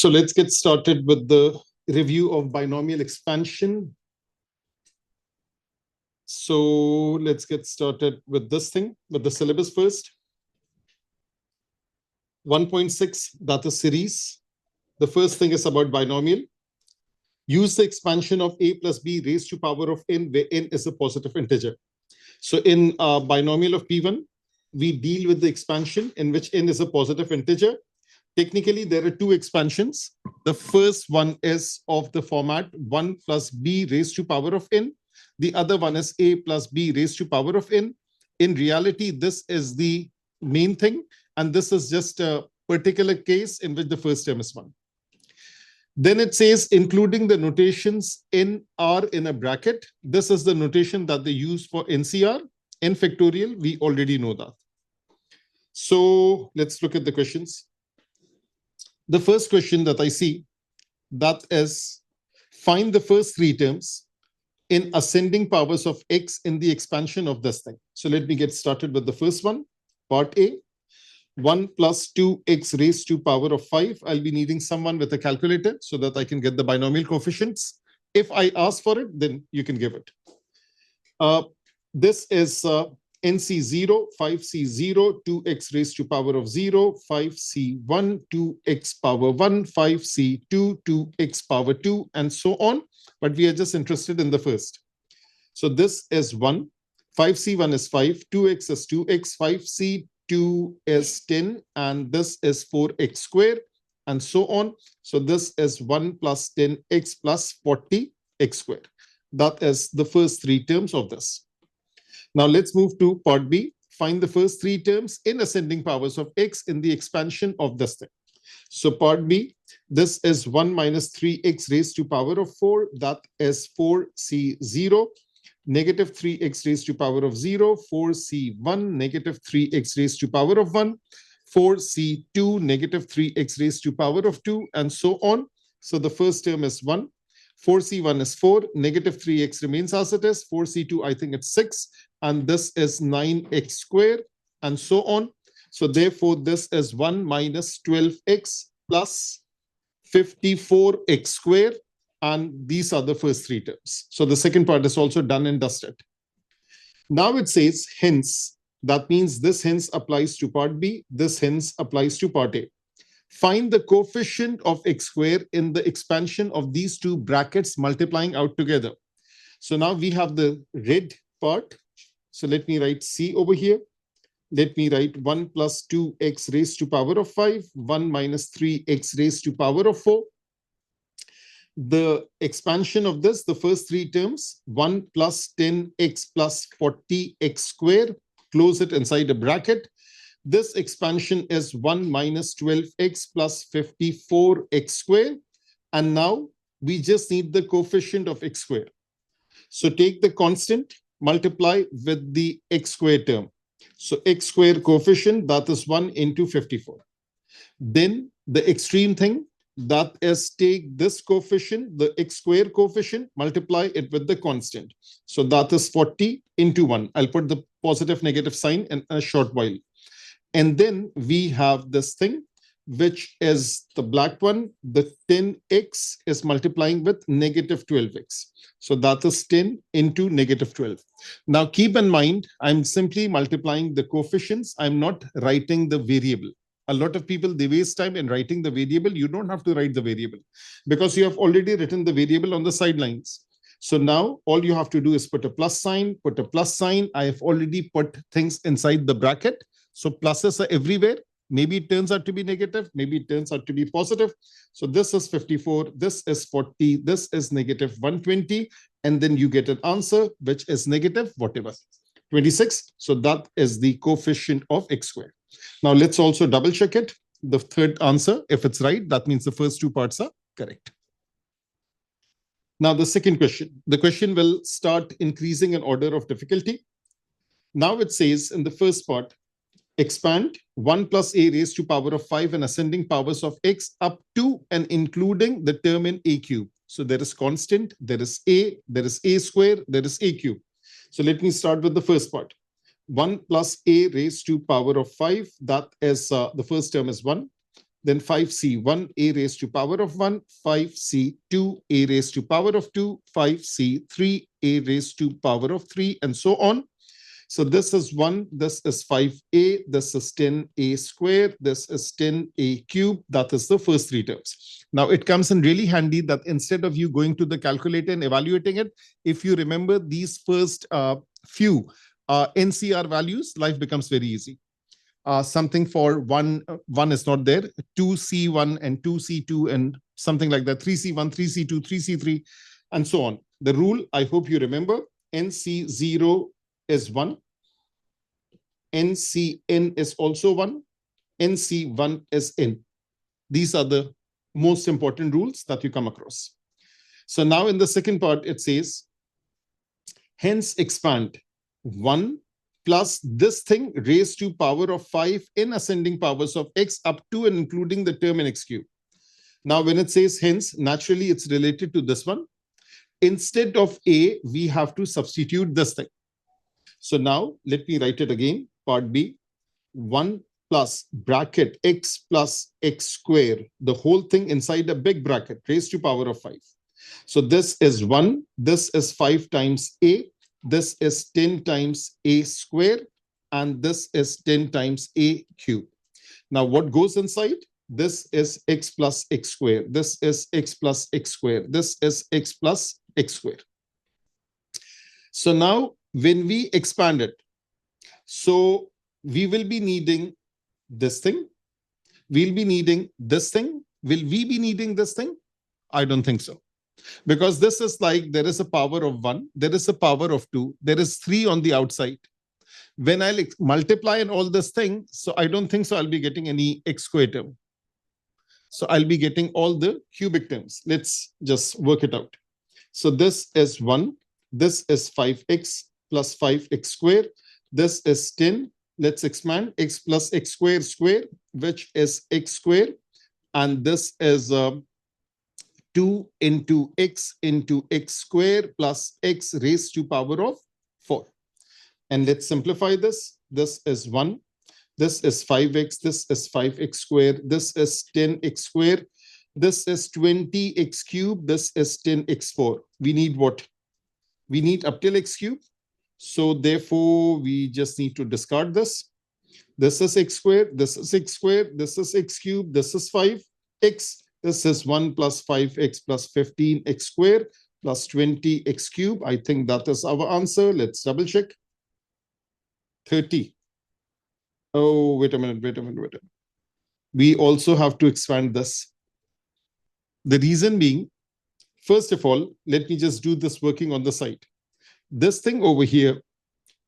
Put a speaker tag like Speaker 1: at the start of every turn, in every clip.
Speaker 1: So let's get started with the review of binomial expansion. So let's get started with this thing, with the syllabus first. 1.6, that is series. The first thing is about binomial. Use the expansion of a plus b raised to power of n, where n is a positive integer. So in binomial of P1, we deal with the expansion in which n is a positive integer. Technically, there are two expansions. The first one is of the format 1 plus b raised to power of n. The other one is a plus b raised to power of n. In reality, this is the main thing, and this is just a particular case in which the first term is 1. Then it says, including the notations n are in a bracket. This is the notation that they use for NCR. N factorial, we already know that. So let's look at the questions. The first question that I see, that is, find the first three terms in ascending powers of x in the expansion of this thing. So let me get started with the first one, part A. 1 plus 2x raised to power of 5. I'll be needing someone with a calculator so that I can get the binomial coefficients. If I ask for it, then you can give it. This is NC0, 5C0, 2x raised to power of 0, 5C1, 2x power 1, 5C2, 2x power 2, and so on. But we are just interested in the first. So this is 1, 5C1 is 5, 2x is 2x, 5C2 is 10, and this is 4x squared, and so on. So this is 1 plus 10x plus 40x squared. That is the first three terms of this. Now let's move to part B. Find the first three terms in ascending powers of x in the expansion of this thing. So part B, this is 1 minus 3x raised to power of 4. That is 4C0. Negative 3x raised to power of 0, 4C1, negative 3x raised to power of 1, 4C2, negative 3x raised to power of 2, and so on. So the first term is 1. 4C1 is 4, negative 3x remains as it is. 4C2, I think it's 6, and this is 9x squared, and so on. So therefore, this is 1 minus 12x plus 54x squared. And these are the first three terms. So the second part is also done and dusted. Now it says hence. That means this hence applies to part B. This hence applies to part A. Find the coefficient of x squared in the expansion of these two brackets multiplying out together. So now we have the red part. So let me write C over here. Let me write 1 plus 2x raised to power of 5, 1 minus 3x raised to power of 4. The expansion of this, the first three terms, 1 plus 10x plus 40x squared, close it inside a bracket. This expansion is 1 minus 12x plus 54x squared. And now we just need the coefficient of x squared. So take the constant, multiply with the x squared term. So x squared coefficient, that is 1 into 54. Then the extreme thing, that is, take this coefficient, the x squared coefficient, multiply it with the constant. So that is 40 into 1. I'll put the positive negative sign in a short while. And then we have this thing, which is the black one. The 10x is multiplying with negative 12x. So that is 10 into negative 12. Now keep in mind, I'm simply multiplying the coefficients. I'm not writing the variable. A lot of people, they waste time in writing the variable. You don't have to write the variable because you have already written the variable on the sidelines. So now all you have to do is put a plus sign, put a plus sign. I have already put things inside the bracket. So pluses are everywhere. Maybe it turns out to be negative. Maybe it turns out to be positive. So this is 54. This is 40. This is negative 120. And then you get an answer, which is negative whatever, 26. So that is the coefficient of x squared. Now let's also double check it. The third answer, if it's right, that means the first two parts are correct. Now the second question. The question will start increasing in order of difficulty. Now it says in the first part, expand 1 plus a raised to power of 5 and ascending powers of x up to and including the term in a cube. So there is constant, there is a square, there is a cube. So let me start with the first part. 1 plus a raised to power of 5, that is the first term is 1. then 5c1 a raised to power of 1, 5c2 a raised to power of 2, 5c3 a raised to power of 3, and so on. So this is 1, this is 5a, this is 10a squared, this is 10a cubed. That is the first three terms. Now it comes in really handy that instead of you going to the calculator and evaluating it, if you remember these first few NCR values, life becomes very easy. Something for 1 is not there, 2c1 and 2c2 and something like that, 3c1, 3c2, 3c3, and so on. The rule, I hope you remember, NC0 is 1, NCN is also 1, NC1 is n. These are the most important rules that you come across. So now in the second part, it says, hence expand 1 plus this thing raised to power of 5 in ascending powers of x up to and including the term in x cube. Now, when it says hence, naturally it's related to this one. Instead of a, we have to substitute this thing. So now let me write it again. Part B, 1 plus bracket x plus x square, the whole thing inside a big bracket raised to power of 5. So this is 1, this is 5 times a, this is 10 times a square, and this is 10 times a cube. Now what goes inside? This is x plus x square, this is x plus x square, this is x plus x square. So now when we expand it, so we will be needing this thing, we'll be needing this thing. Will we be needing this thing? I don't think so. Because this is like there is a power of 1, there is a power of 2, there is 3 on the outside. When I'll multiply and all this thing, so I don't think so I'll be getting any x square term. So I'll be getting all the cubic terms. Let's just work it out. So this is 1, this is 5x plus 5x square, this is 10. Let's expand x plus x square square, which is x square, and this is 2 into x square plus x raised to power of 4. And let's simplify this. This is 1. This is 5x. This is 5x square. This is 10x square. This is 20x cube. This is 10x4. We need what? We need up till x cube. So therefore, we just need to discard this. This is x squared. This is x squared. This is x cube. This is 5x. This is 1 plus 5x plus 15x squared plus 20x cube. I think that is our answer. Let's double check. 30. Oh, wait a minute. We also have to expand this. The reason being, first of all, let me just do this working on the side. This thing over here,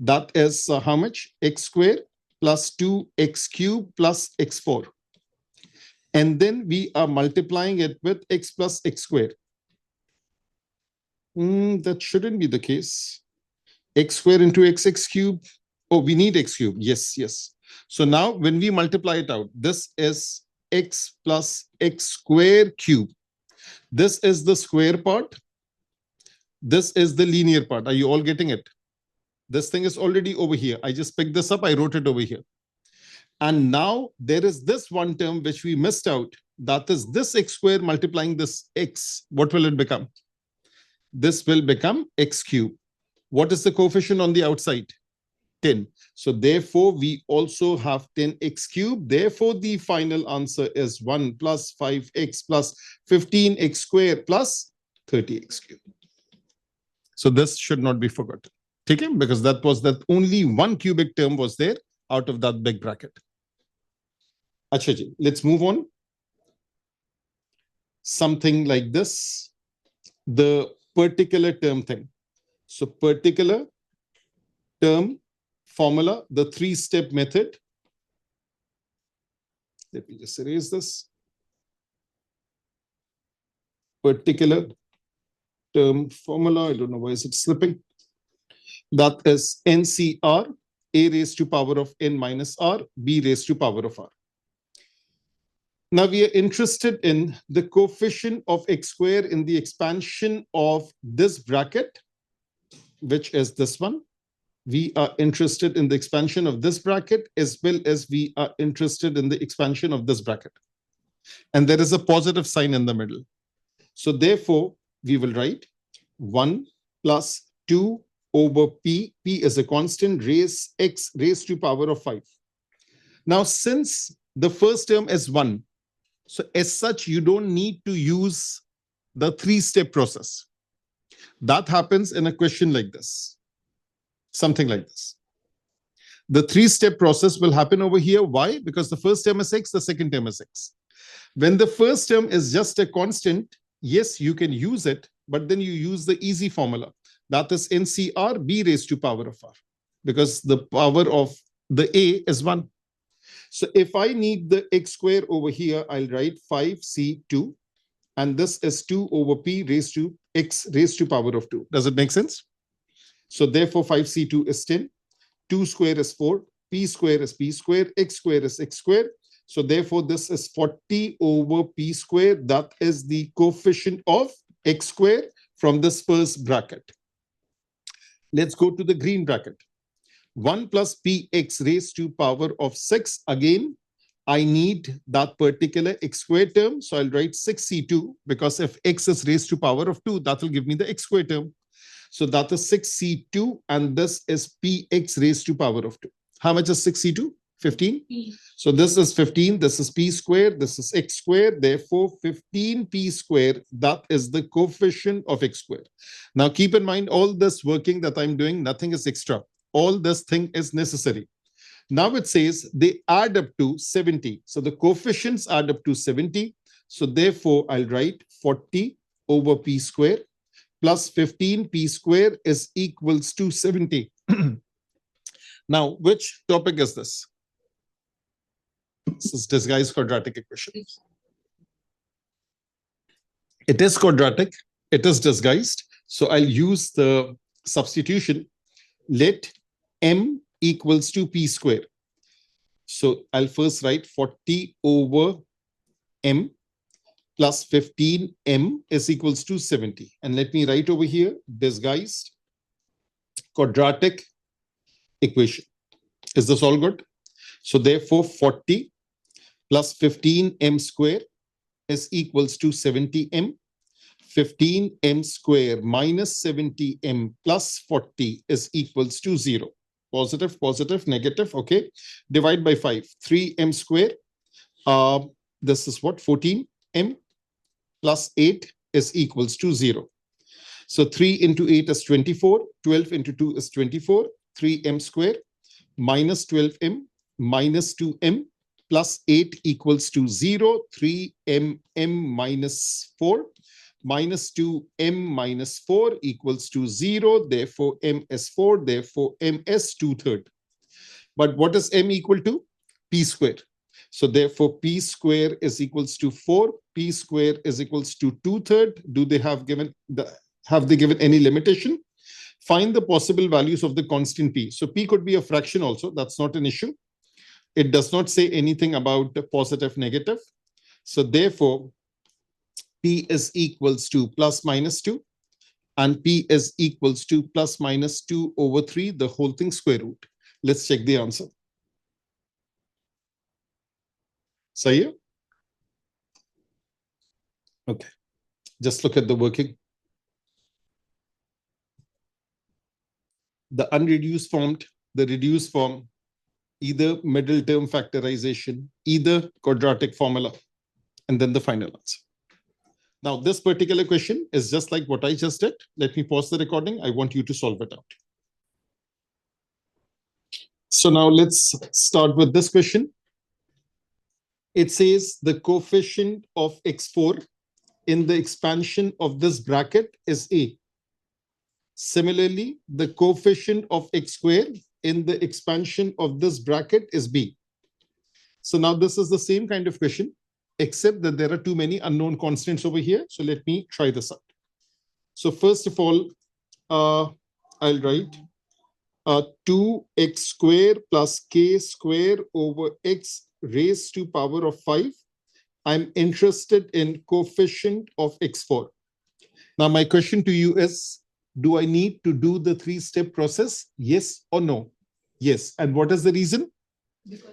Speaker 1: that is how much? X squared plus 2x cube plus x4. And then we are multiplying it with x plus x squared. That shouldn't be the case. X squared into x cube. Oh, we need x cube. Yes. So now when we multiply it out, this is x plus x square cube. This is the square part. This is the linear part. Are you all getting it? This thing is already over here. I just picked this up. I wrote it over here. And now there is this one term which we missed out. That is this x square multiplying this x. What will it become? This will become x cube. What is the coefficient on the outside? 10. So therefore, we also have 10x cube. Therefore, the final answer is 1 plus 5x plus 15x square plus 30x cube. So this should not be forgotten. Okay? Because that was that only one cubic term was there out of that big bracket. Acha ji, let's move on. Something like this. The particular term thing. So particular term formula, the 3-step method. Let me just erase this. Particular term formula. I don't know why is it slipping. That is NCR, a raised to power of n minus r, b raised to power of r. Now we are interested in the coefficient of x square in the expansion of this bracket, which is this one. We are interested in the expansion of this bracket as well as we are interested in the expansion of this bracket. and there is a positive sign in the middle. So therefore, we will write 1 plus 2 over p. P is a constant, raise x raised to power of 5. Now, since the first term is 1, so as such, you don't need to use the three-step process. That happens in a question like this, something like this. The three-step process will happen over here. Why? Because the first term is x, the second term is x. When the first term is just a constant, yes, you can use it, but then you use the easy formula. That is NCR b raised to power of r, because the power of the a is 1. So if I need the x square over here, I'll write 5c2, and this is 2 over p raised to x raised to power of 2. Does it make sense? So therefore, 5c2 is 10, 2 square is 4, p square is p square, x square is x square. So therefore, this is 40 over p square. That is the coefficient of x square from this first bracket. Let's go to the green bracket. 1 plus px raised to power of 6. Again, I need that particular x squared term. So I'll write 6c2, because if x is raised to power of 2, that will give me the x squared term. So that is 6c2, and this is px raised to power of 2. How much is 6c2? 15. So this is 15, this is p squared, this is x squared. Therefore, 15p squared, that is the coefficient of x squared. Now keep in mind, all this working that I'm doing, nothing is extra. All this thing is necessary. Now it says they add up to 70. So the coefficients add up to 70. So therefore, I'll write 40 over p square plus 15p square is equals to 70. Now, which topic is this? This is disguised quadratic equation. It is quadratic. It is disguised. So I'll use the substitution. Let m equals to p square. So I'll first write 40 over m plus 15m is equals to 70. And let me write over here, disguised quadratic equation. Is this all good? So therefore, 40 plus 15m square is equals to 70m. 15m square minus 70m plus 40 is equals to 0. Positive, positive, negative. Okay. Divide by 5. 3m square. This is what? 14m plus 8 is equals to 0. So 3 into 8 is 24. 12 into 2 is 24. 3m square minus 12m minus 2m plus 8 equals to 0. 3m minus 4 minus 2m minus 4 equals to 0. Therefore, m is 4. Therefore, m is 2/3. But what is m equal to? P square. So therefore, p square is equals to 4. P square is equals to 2/3. Do they have they given any limitation? Find the possible values of the constant p. So p could be a fraction also. That's not an issue. It does not say anything about the positive, negative. So therefore, p is equals to plus minus 2, and p is equals to plus minus 2 over 3, the whole thing square root. Let's check the answer. Sahi? Okay. Just look at the working. The unreduced form, the reduced form, either middle term factorization, either quadratic formula, and then the final answer. Now, this particular question is just like what I just did. Let me pause the recording. I want you to solve it out. So now let's start with this question. It says the coefficient of x4 in the expansion of this bracket is a. Similarly, the coefficient of x squared in the expansion of this bracket is b. So now this is the same kind of question, except that there are too many unknown constants over here. So let me try this out. So first of all, I'll write 2x square plus k square over x raised to power of 5. I'm interested in coefficient of x4. Now my question to you is, do I need to do the three-step process? Yes or no? Yes. And what is the reason?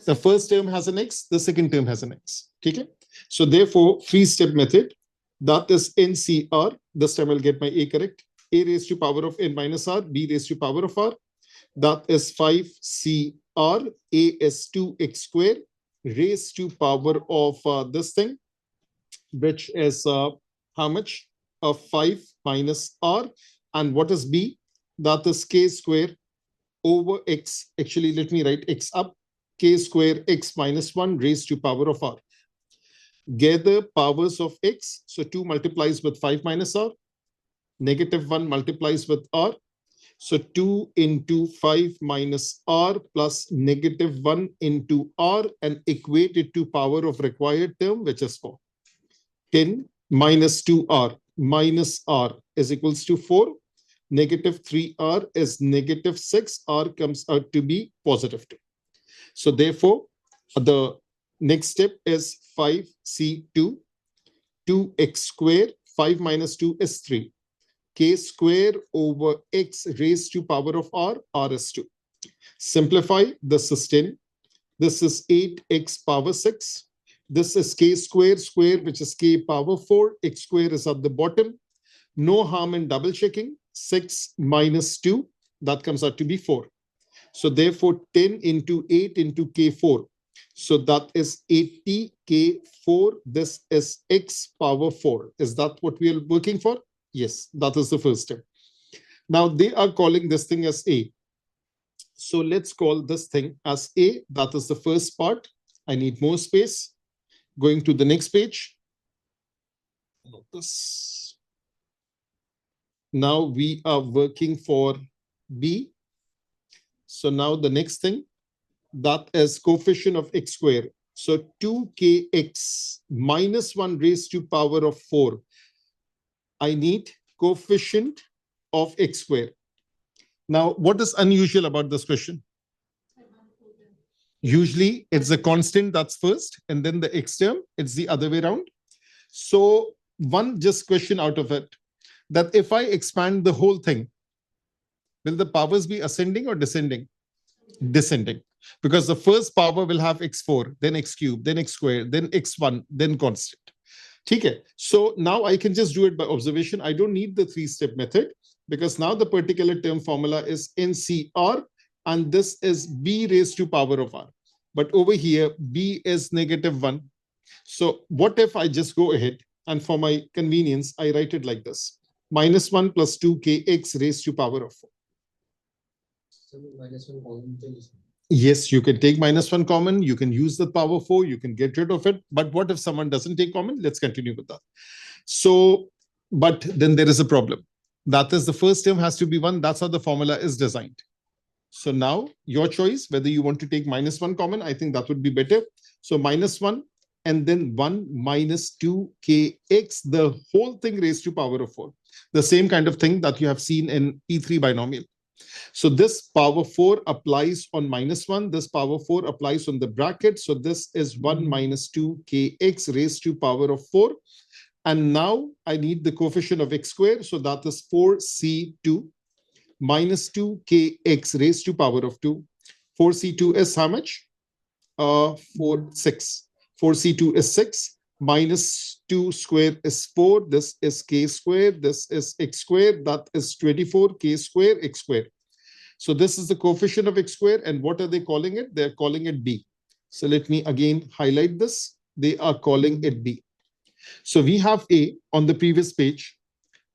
Speaker 1: The first term has an x, the second term has an x. Okay. So therefore, three-step method, that is NCR. This time I'll get my A correct. A raised to power of n minus r, b raised to power of r. That is 5CR. A is 2x squared raised to power of this thing, which is how much? 5 minus r. And what is b? That is k square over x. Actually, let me write x up. K square x minus 1 raised to power of r. Gather powers of x. So 2 multiplies with 5 minus r. Negative 1 multiplies with r. So 2 into 5 minus r plus negative 1 into r, and equate it to power of required term, which is 4. 10 minus 2r minus r is equals to 4. Negative 3r is negative 6. R comes out to be positive 2. So therefore, the next step is 5c2, 2x squared, 5 minus 2 is 3. K square over x raised to power of r is 2. Simplify, this is 10. This is 8x power 6. This is k square, which is k power 4. X square is at the bottom. No harm in double checking. 6 minus 2, that comes out to be 4. So therefore, 10 into 8 into k4. So that is 80 k4. This is x power 4. Is that what we are working for? Yes, that is the first step. Now they are calling this thing as A. So let's call this thing as A. That is the first part. I need more space. Going to the next page. This. Now we are working for B. So now the next thing, that is coefficient of x squared. So 2kx minus 1 raised to power of 4. I need coefficient of x squared. Now, what is unusual about this question? Usually, it's a constant that's first, and then the x term, it's the other way around. So one just question out of it, that if I expand the whole thing, will the powers be ascending or descending? Descending. Because the first power will have x4, then x cubed, then x squared, then x1, then constant. Okay. So now I can just do it by observation. I don't need the three-step method, because now the particular term formula is NCR, and this is b raised to power of r. But over here, b is negative 1. So what if I just go ahead and for my convenience, I write it like this. Minus 1 plus 2kx raised to power of 4. So minus 1 common. Yes, you can take minus 1 common. You can use the power 4. You can get rid of it. But what if someone doesn't take common? Let's continue with that. So, but then there is a problem. That is, the first term has to be 1. That's how the formula is designed. So now your choice, whether you want to take minus 1 common, I think that would be better. So minus 1 and then 1 minus 2kx, the whole thing raised to power of 4. The same kind of thing that you have seen in E3 binomial. So this power 4 applies on minus 1. This power 4 applies on the bracket. So this is 1 minus 2kx raised to power of 4. And now I need the coefficient of x squared. So that is 4c2 minus 2kx raised to power of 2. 4c2 is how much? 6. 4c2 is 6. Minus 2 squared is 4. This is k squared. This is x squared. That is 24 k squared x squared. So this is the coefficient of x squared. And what are they calling it? They're calling it b. So let me again highlight this. They are calling it b. So we have a on the previous page.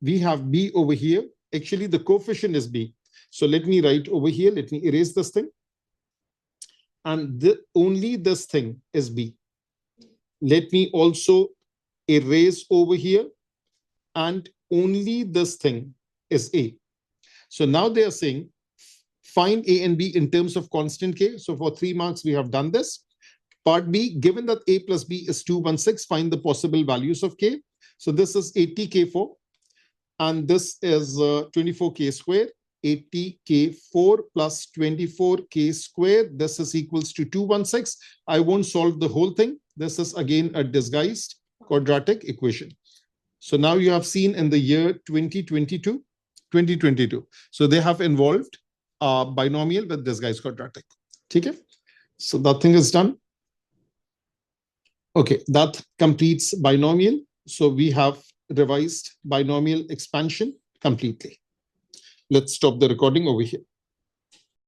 Speaker 1: We have b over here. Actually, the coefficient is b. So let me write over here. Let me erase this thing. And only this thing is b. Let me also erase over here. And only this thing is a. So now they are saying, find a and b in terms of constant k. So for 3 marks, we have done this. Part B, given that a plus b is 216, find the possible values of k. So this is 80k4. And this is 24k squared. 80k4 plus 24k squared. This is equals to 216. I won't solve the whole thing. This is again a disguised quadratic equation. So now you have seen in the year 2022. So they have involved binomial with disguised quadratic. Okay? So that thing is done. Okay, that completes binomial. So we have revised binomial expansion completely. Let's stop the recording over here.